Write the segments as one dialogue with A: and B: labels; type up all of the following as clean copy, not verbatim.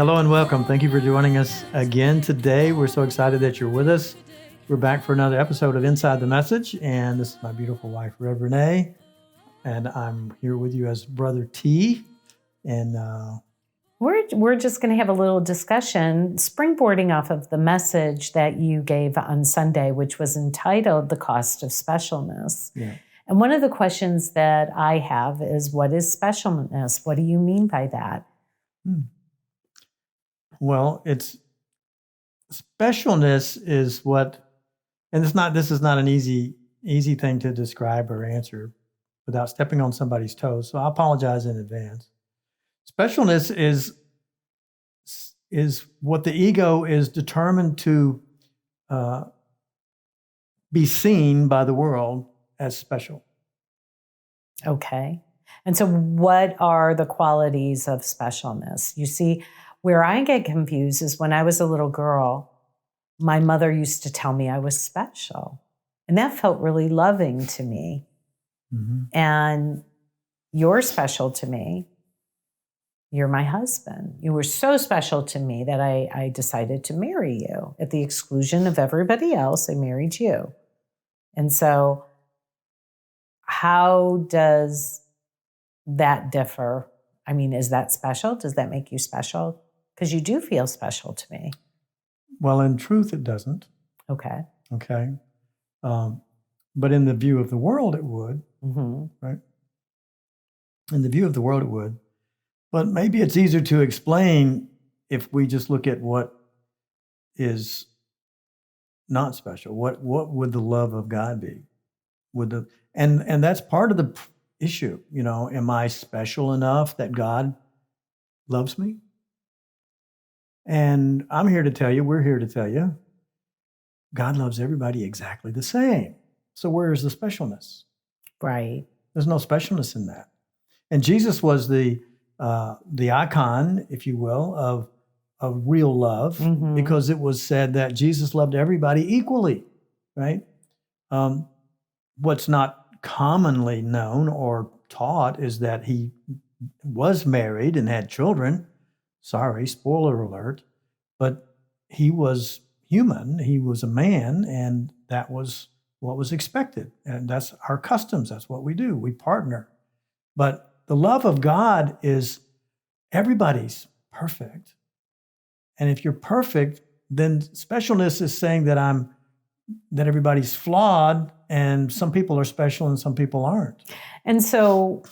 A: Hello and welcome. Thank you for joining us again today. We're so excited that you're with us. We're back for another episode of Inside the Message, and this is my beautiful wife, Rev René, and I'm here with you as Brother T. And
B: we're just going to have a little discussion, springboarding off of the message that you gave on Sunday, which was entitled "The Cost of Specialness."
A: Yeah.
B: And one of the questions that I have is, what is specialness? What do you mean by that?
A: Well, specialness is what, and this is not an easy thing to describe or answer without stepping on somebody's toes. So I apologize in advance. Specialness is what the ego is determined to be seen by the world as special.
B: Okay. And so what are the qualities of specialness? You see, where I get confused is when I was a little girl, my mother used to tell me I was special. And that felt really loving to me.
A: Mm-hmm.
B: And you're special to me. You're my husband. You were so special to me that I decided to marry you. At the exclusion of everybody else, I married you. And so how does that differ? I mean, is that special? Does that make you special? Because you do feel special to me.
A: Well, in truth, it doesn't.
B: Okay.
A: Okay. But in the view of the world, it would.
B: Mm-hmm.
A: Right? In the view of the world, it would. But maybe it's easier to explain if we just look at what is not special. What would the love of God be? And that's part of the issue. You know, am I special enough that God loves me? And we're here to tell you, God loves everybody exactly the same. So where is the specialness?
B: Right.
A: There's no specialness in that. And Jesus was the icon, if you will, of real love,
B: Mm-hmm.
A: because it was said that Jesus loved everybody equally, right? What's not commonly known or taught is that he was married and had children. Sorry, spoiler alert. But he was human. He was a man, and that was what was expected. And that's our customs. That's what we do. We partner. But the love of God is everybody's perfect. And if you're perfect, then specialness is saying that everybody's flawed, and some people are special and some people aren't.
B: And so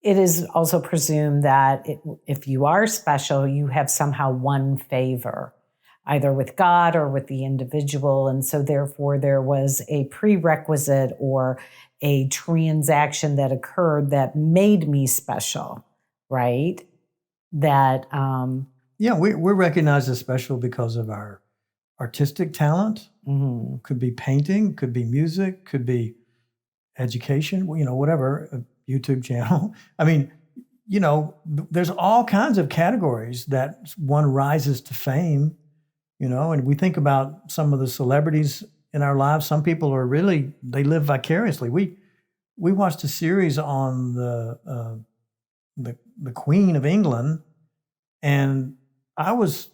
B: it is also presumed that if you are special, you have somehow won favor, either with God or with the individual. And so therefore there was a prerequisite or a transaction that occurred that made me special, right? That
A: we're recognized as special because of our artistic talent.
B: Mm-hmm.
A: Could be painting, could be music, could be education, whatever, a YouTube channel. I mean, there's all kinds of categories that one rises to fame, and we think about some of the celebrities in our lives. Some people they live vicariously. We watched a series on the Queen of England, and I was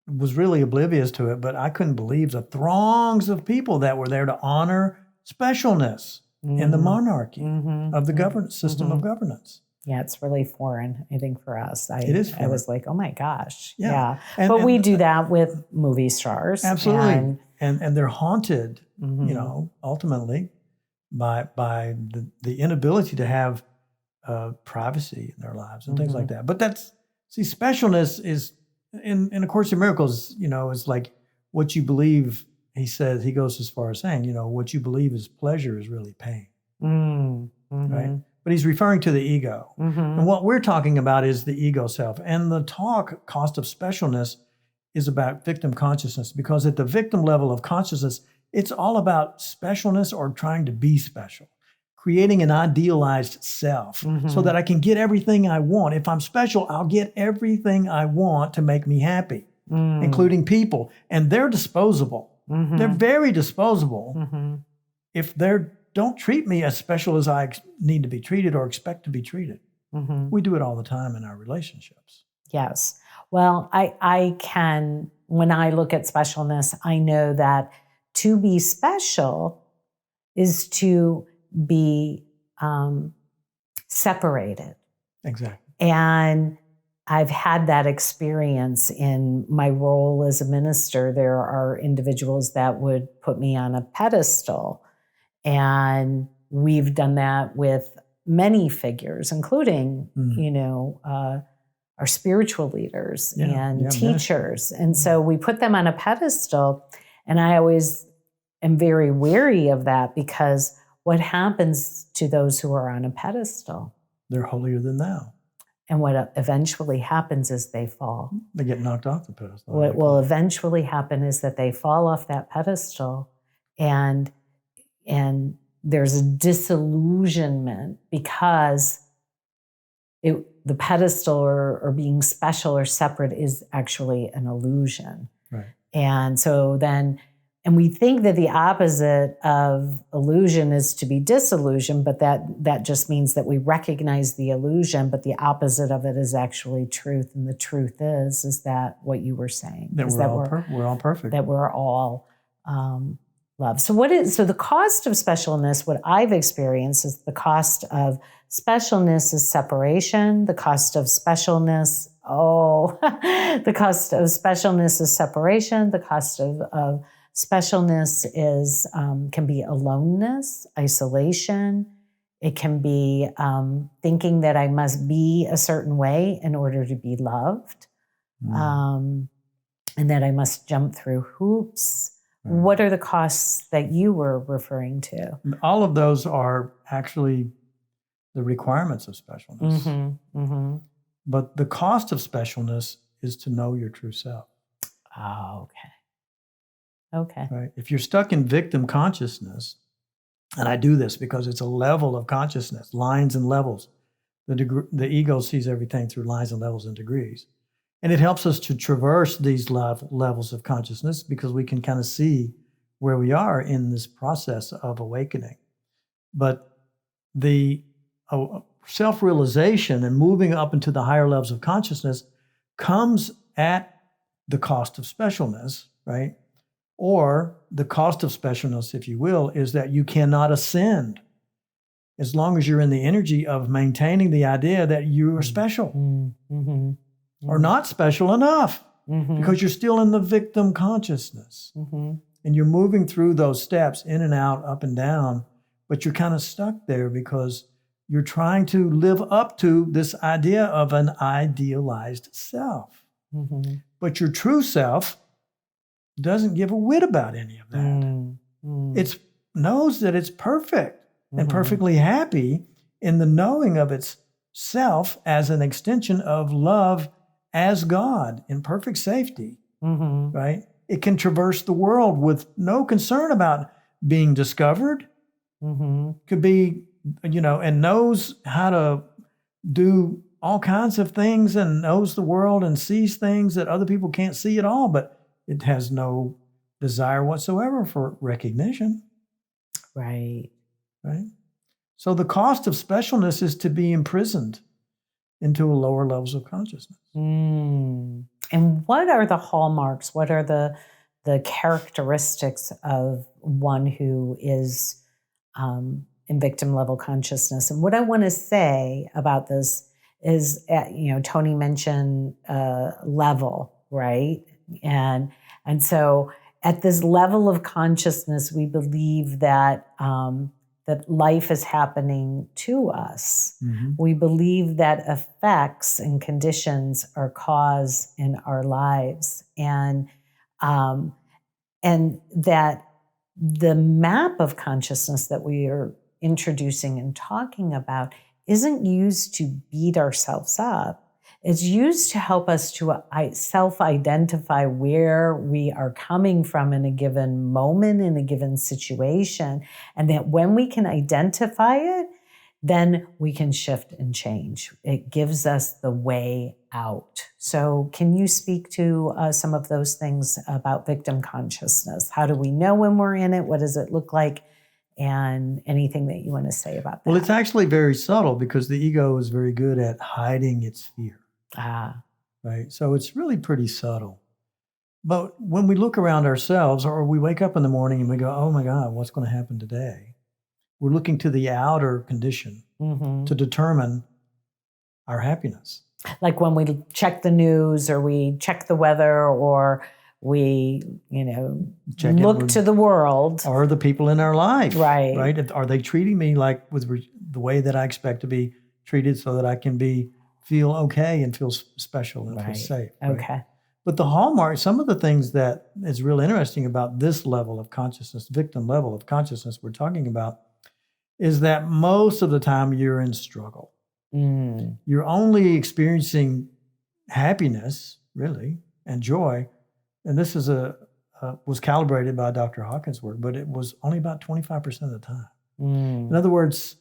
A: really oblivious to it, but I couldn't believe the throngs of people that were there to honor specialness in the monarchy of the governance system of governance.
B: Yeah, it's really foreign, I think, for us.
A: It is foreign.
B: I was like, oh my gosh.
A: Yeah.
B: But we do that with movie stars.
A: Absolutely. And they're haunted, ultimately by the inability to have privacy in their lives and things like that. But specialness is, in A Course in Miracles, is like what you believe. He goes as far as saying, what you believe is pleasure is really pain.
B: Mm-hmm.
A: Right? But he's referring to the ego.
B: Mm-hmm.
A: And what we're talking about is the ego self. And the Cost of Specialness is about victim consciousness, because at the victim level of consciousness, it's all about specialness or trying to be special, creating an idealized self so that I can get everything I want. If I'm special, I'll get everything I want to make me happy, including people. And they're disposable. They're very disposable if they don't treat me as special as I need to be treated or expect to be treated. We do it all the time in our relationships.
B: Yes. Well, I can, when I look at specialness, I know that to be special is to be separated.
A: Exactly.
B: And I've had that experience in my role as a minister. There are individuals that would put me on a pedestal. And we've done that with many figures, including, our spiritual leaders and teachers. And so we put them on a pedestal. And I always am very wary of that, because what happens to those who are on a pedestal?
A: They're holier than thou.
B: And what eventually happens is they fall.
A: They get knocked off the pedestal.
B: What will eventually happen is that they fall off that pedestal, and there's a disillusionment, because the pedestal or being special or separate is actually an illusion.
A: Right.
B: And so then, and we think that the opposite of illusion is to be disillusioned, but that just means that we recognize the illusion, but the opposite of it is actually truth. And the truth is that what you were saying,
A: that we're all perfect.
B: That we're all love. So the cost of specialness, what I've experienced is the cost of specialness is separation. The cost of specialness, the cost of specialness is separation. The cost of specialness is can be aloneness, isolation. It can be thinking that I must be a certain way in order to be loved, and that I must jump through hoops. What are the costs that you were referring to?
A: All of those are actually the requirements of specialness.
B: Mm-hmm, mm-hmm.
A: But the cost of specialness is to know your true self.
B: Oh, okay.
A: Right? If you're stuck in victim consciousness, and I do this because it's a level of consciousness, lines and levels. The ego sees everything through lines and levels and degrees. And it helps us to traverse these levels of consciousness, because we can kind of see where we are in this process of awakening. But the self-realization and moving up into the higher levels of consciousness comes at the cost of specialness, right? Or the cost of specialness, if you will, is that you cannot ascend as long as you're in the energy of maintaining the idea that you are special.
B: Mm-hmm.
A: Or not special enough, because you're still in the victim consciousness. And you're moving through those steps in and out, up and down, but you're kind of stuck there because you're trying to live up to this idea of an idealized self. But your true self doesn't give a whit about any of that. It knows that it's perfect and perfectly happy in the knowing of its self as an extension of love as God in perfect safety, right? It can traverse the world with no concern about being discovered. Could be, and knows how to do all kinds of things and knows the world and sees things that other people can't see at all, but it has no desire whatsoever for recognition.
B: Right.
A: So the cost of specialness is to be imprisoned into lower levels of consciousness.
B: And what are the hallmarks? What are the characteristics of one who is in victim level consciousness? And what I want to say about this is, Tony mentioned level, right? And so at this level of consciousness, we believe that that life is happening to us. We believe that effects and conditions are cause in our lives, and that the map of consciousness that we are introducing and talking about isn't used to beat ourselves up. It's used to help us to self-identify where we are coming from in a given moment, in a given situation, and that when we can identify it, then we can shift and change. It gives us the way out. So can you speak to some of those things about victim consciousness? How do we know when we're in it? What does it look like? And anything that you want to say about that?
A: Well, it's actually very subtle because the ego is very good at hiding its fear. right? So it's really pretty subtle. But when we look around ourselves, or we wake up in the morning and we go, oh my God, what's going to happen today? We're looking to the outer condition to determine our happiness.
B: Like when we check the news or we check the weather or we, look to the world.
A: Or the people in our life.
B: Right.
A: Right? Are they treating me like with the way that I expect to be treated so that I can feel okay and feel special and feel safe? Right?
B: Okay.
A: But the hallmark, some of the things that is real interesting about this level of consciousness, victim level of consciousness we're talking about, is that most of the time you're in struggle. You're only experiencing happiness, really, and joy. And this is was calibrated by Dr. Hawkins' work, but it was only about 25% of the time. In other words,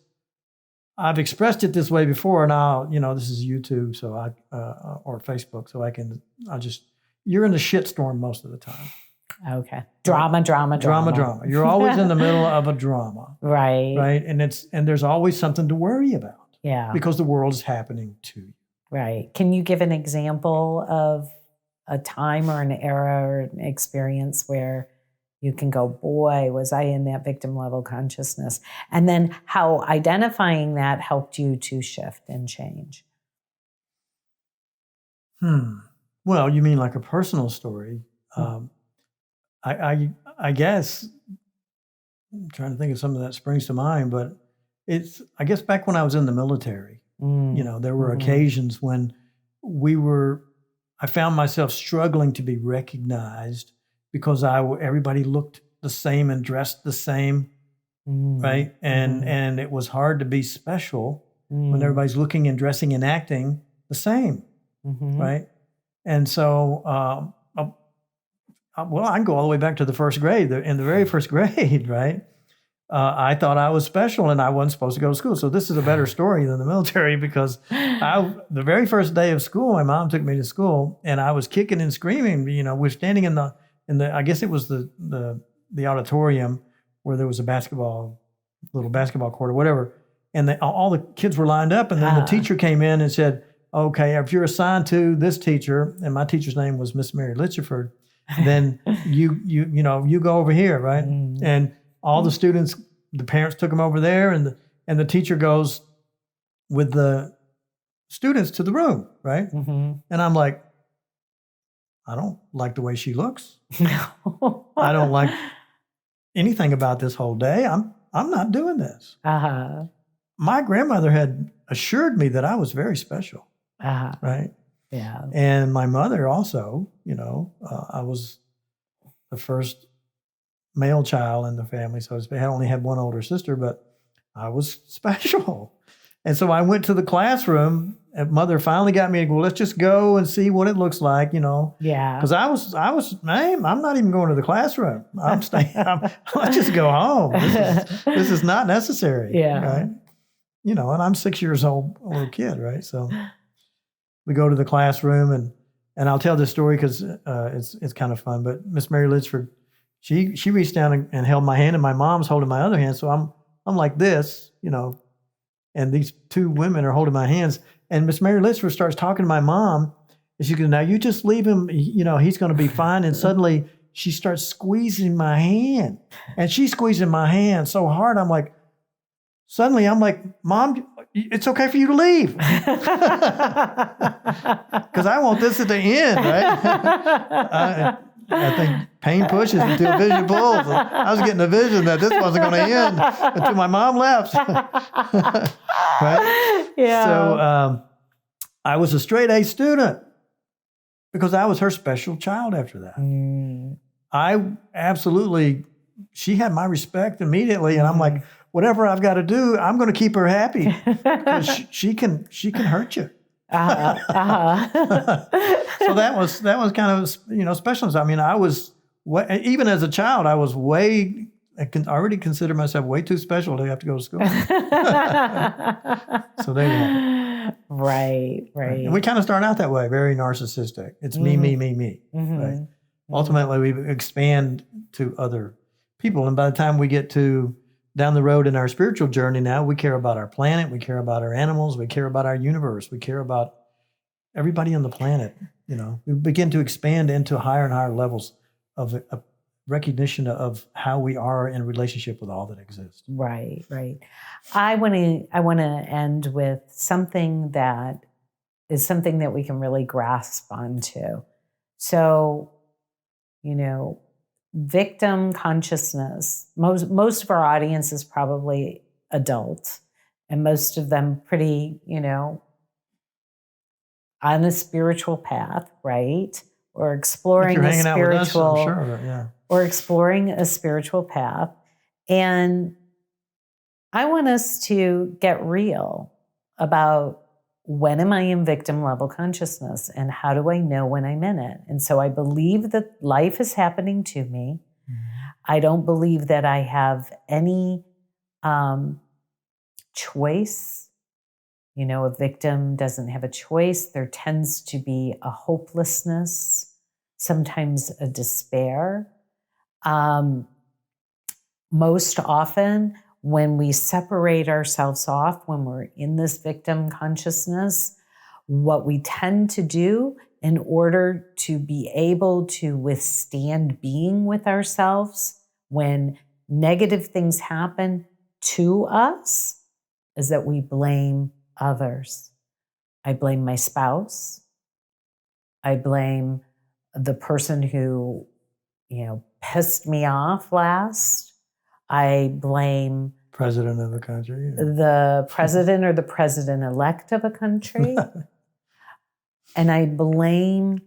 A: I've expressed it this way before. Now, this is YouTube, so or Facebook, so you're in the shitstorm most of the time.
B: Okay. Drama.
A: You're always in the middle of a drama.
B: Right.
A: Right. And there's always something to worry about.
B: Yeah.
A: Because the world is happening to you.
B: Right. Can you give an example of a time or an era or an experience where you can go, boy, was I in that victim level consciousness? And then how identifying that helped you to shift and change?
A: Well, you mean like a personal story. I guess I'm trying to think of something that springs to mind, but I guess back when I was in the military, there were occasions when I found myself struggling to be recognized because everybody looked the same and dressed the same, right? And it was hard to be special when everybody's looking and dressing and acting the same, right? And so, I can go all the way back to the first grade. In the very first grade, right? I thought I was special and I wasn't supposed to go to school. So this is a better story than the military because the very first day of school, my mom took me to school and I was kicking and screaming. We're standing in the I guess it was the auditorium where there was a little basketball court or whatever. And all the kids were lined up. And then the teacher came in and said, okay, if you're assigned to this teacher, and my teacher's name was Miss Mary Litchford, then you go over here, right? And all the students, the parents took them over there, and the teacher goes with the students to the room, right? And I'm like, I don't like the way she looks. I don't like anything about this whole day. I'm not doing this. My grandmother had assured me that I was very special, right?
B: Yeah.
A: And my mother also, I was the first male child in the family, so I only had one older sister, but I was special. And so I went to the classroom, and Mother finally got me to go, let's just go and see what it looks like,
B: Yeah.
A: Because I'm not even going to the classroom. I'm staying. Let's just go home. This is not necessary.
B: Yeah.
A: Right. And I'm 6 years old kid, right? So we go to the classroom, and I'll tell this story because it's kind of fun. But Miss Mary Litchford, she reached down and held my hand, and my mom's holding my other hand. So I'm like this, and these two women are holding my hands. And Miss Mary Litchford starts talking to my mom, and she goes, "Now you just leave him. He's going to be fine." And suddenly she starts squeezing my hand, and she's squeezing my hand so hard. Suddenly I'm like, "Mom, it's okay for you to leave," because I want this at the end, right? I think pain pushes until vision pulls. I was getting a vision that this wasn't going to end until my mom left. Right?
B: Yeah.
A: So I was a straight A student because I was her special child after that. She had my respect immediately. And I'm like, whatever I've got to do, I'm going to keep her happy because she can hurt you. So that was kind of special. I mean, I was even as a child, I was I already consider myself way too special to have to go to school. So there you have it.
B: Right.
A: And we kind of start out that way, very narcissistic. It's me. Right? Ultimately, we expand to other people, and by the time we get to down the road in our spiritual journey, now we care about our planet, we care about our animals, we care about our universe, we care about everybody on the planet. You know, we begin to expand into higher and higher levels of a recognition of how we are in relationship with all that exists.
B: Right, right. I want to end with something that is something that we can really grasp onto. So, you know, victim consciousness. Most of our audience is probably adult, and most of them pretty, you know, on a spiritual path, right? Or exploring
A: If you're
B: a
A: hanging out with us,
B: spiritual,
A: I'm sure, yeah.
B: or exploring a spiritual path. And I want us to get real about when am I in victim level consciousness and how do I know when I'm in it? And so I believe that life is happening to me. I don't believe that I have any choice. You know, a victim doesn't have a choice. There tends to be a hopelessness, sometimes a despair. Most often, when we separate ourselves off, when we're in this victim consciousness, what we tend to do in order to be able to withstand being with ourselves when negative things happen to us is that we blame others. I blame my spouse. I blame the person who, you know, pissed me off last. I blame
A: President of the country.
B: the president or the president-elect of a country. And I blame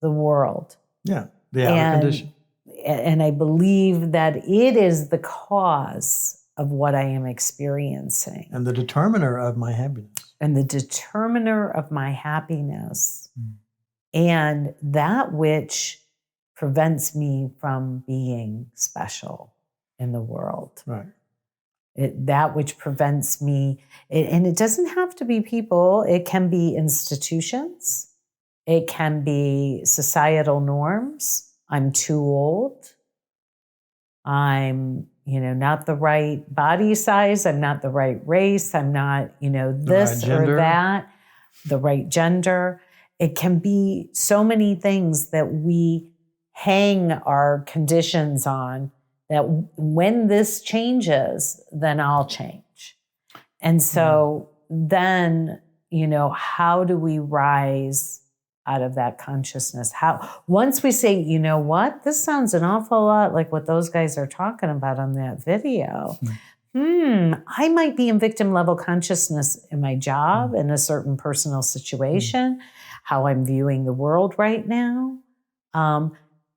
B: the world.
A: Yeah, the outer condition.
B: And I believe that it is the cause of what I am experiencing.
A: And the determiner of my happiness.
B: And the determiner of my happiness. And that which prevents me from being special in the world.
A: Right.
B: That which prevents me, and it doesn't have to be people, it can be institutions, it can be societal norms. I'm too old. I'm, you know, not the right body size. I'm not the right race. I'm not, you know, this or that, the right gender. It can be so many things that we hang our conditions on, that when this changes, then I'll change. And so then, you know, how do we rise out of that consciousness? Once we say, you know what, this sounds an awful lot like what those guys are talking about on that video. I might be in victim level consciousness in my job, in a certain personal situation, how I'm viewing the world right now.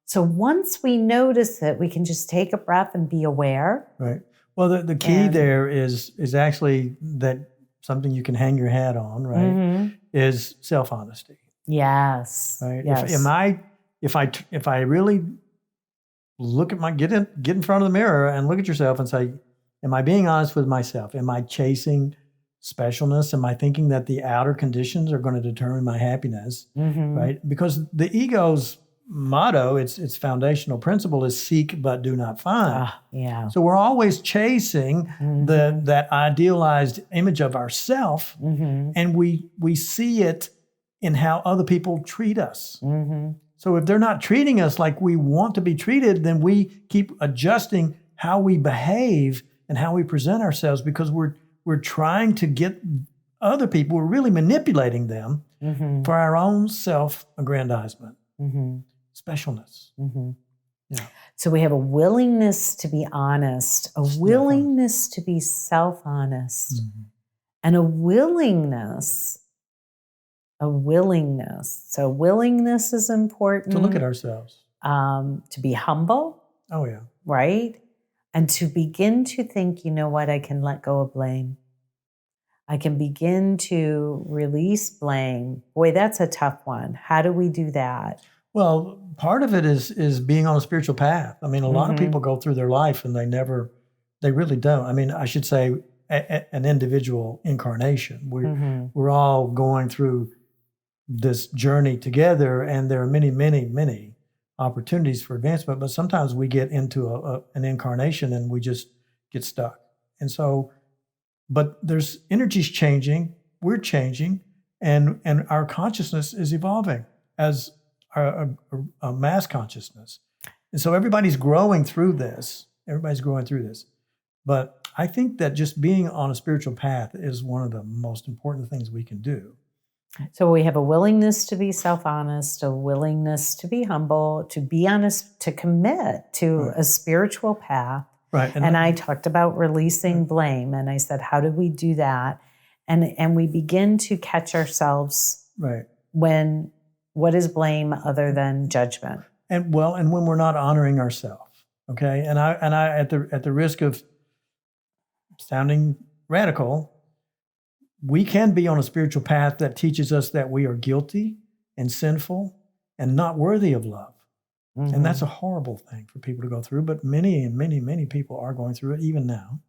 B: So once we notice it, we can just take a breath and be aware.
A: Right. Well, the key there is actually that something you can hang your hat on, right? Is self-honesty.
B: Yes.
A: Right.
B: Yes.
A: If I really look at get in front of the mirror and look at yourself and say, am I being honest with myself? Am I chasing specialness? Am I thinking that the outer conditions are going to determine my happiness? Right. Because the ego's motto, its foundational principle is seek but do not find.
B: Yeah.
A: So we're always chasing that idealized image of ourself, and we see it in how other people treat us. So if they're not treating us like we want to be treated, then we keep adjusting how we behave and how we present ourselves, because we're trying to get other people, we're really manipulating them for our own self-aggrandizement. Specialness. Yeah.
B: So we have a willingness to be honest, a willingness to be self-honest, and a willingness. So willingness is important.
A: To look at ourselves.
B: To be humble.
A: Oh, yeah.
B: Right? And to begin to think, you know what, I can let go of blame. I can begin to release blame. Boy, that's a tough one. How do we do that?
A: Well, part of it is being on a spiritual path. I mean, a lot of people go through their life and they really don't. I mean, I should say an individual incarnation. We're all going through this journey together, and there are many, many, many opportunities for advancement, but sometimes we get into an incarnation and we just get stuck. And so, but there's energies changing, we're changing, and our consciousness is evolving as a mass consciousness. And so everybody's growing through this. But I think that just being on a spiritual path is one of the most important things we can do.
B: So we have a willingness to be self-honest, a willingness to be humble, to be honest, to commit to a spiritual path.
A: Right.
B: And I talked about releasing blame. And I said, how do we do that? And we begin to catch ourselves when what is blame other than judgment?
A: And when we're not honoring ourselves. Okay. And I at the risk of sounding radical, we can be on a spiritual path that teaches us that we are guilty and sinful and not worthy of love. Mm-hmm. And that's a horrible thing for people to go through, but many people are going through it even now.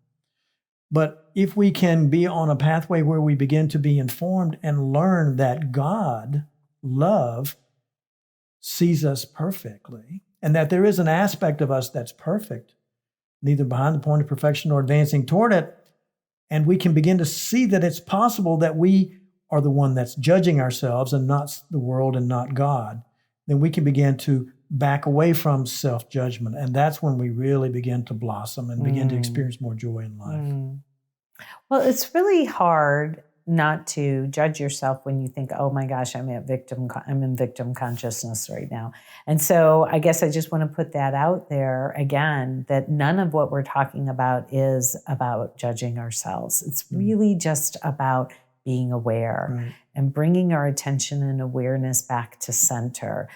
A: But if we can be on a pathway where we begin to be informed and learn that God, love, sees us perfectly, and that there is an aspect of us that's perfect, neither behind the point of perfection nor advancing toward it, and we can begin to see that it's possible that we are the one that's judging ourselves and not the world and not God, then we can begin to back away from self-judgment. And that's when we really begin to blossom and begin to experience more joy in life.
B: Well, it's really hard not to judge yourself when you think, oh my gosh, I'm in victim consciousness right now. And so I guess I just want to put that out there again, that none of what we're talking about is about judging ourselves. It's really just about being aware and bringing our attention and awareness back to center.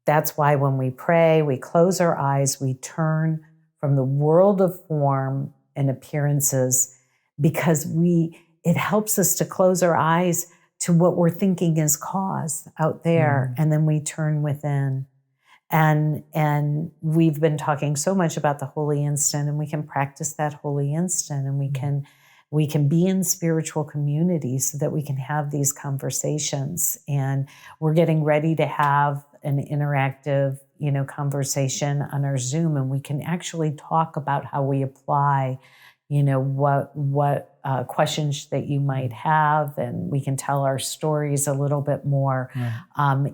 B: That's why when we pray, we close our eyes, we turn from the world of form and appearances, because it helps us to close our eyes to what we're thinking is cause out there. And then we turn within. And we've been talking so much about the holy instant, and we can practice that holy instant, and we can be in spiritual community so that we can have these conversations. And we're getting ready to have an interactive, conversation on our Zoom, and we can actually talk about how we apply, what questions that you might have, and we can tell our stories a little bit more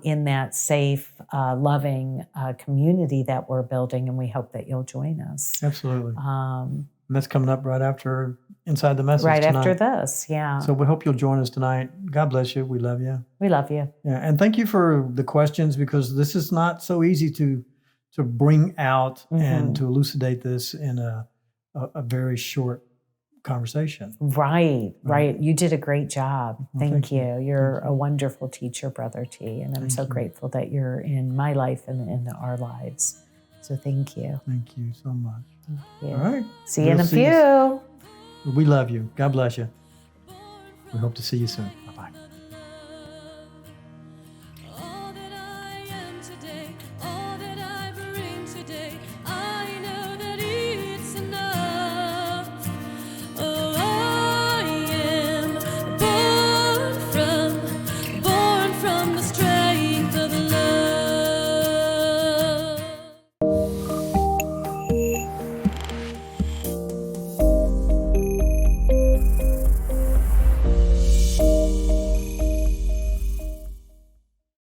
B: in that safe, loving community that we're building, and we hope that you'll join us.
A: Absolutely. And that's coming up right after Inside the Message
B: right
A: tonight.
B: After this, yeah.
A: So we hope you'll join us tonight. God bless you. We love you.
B: We love you.
A: Yeah, and thank you for the questions, because this is not so easy to bring out and to elucidate this in a very short conversation.
B: Right. You did a great job. Well, thank you. You're a wonderful teacher, Brother T, and I'm so grateful that you're in my life and in our lives. So thank you.
A: Thank you so much.
B: Thank you.
A: All right.
B: See you in a few.
A: We love you. God bless you. We hope to see you soon.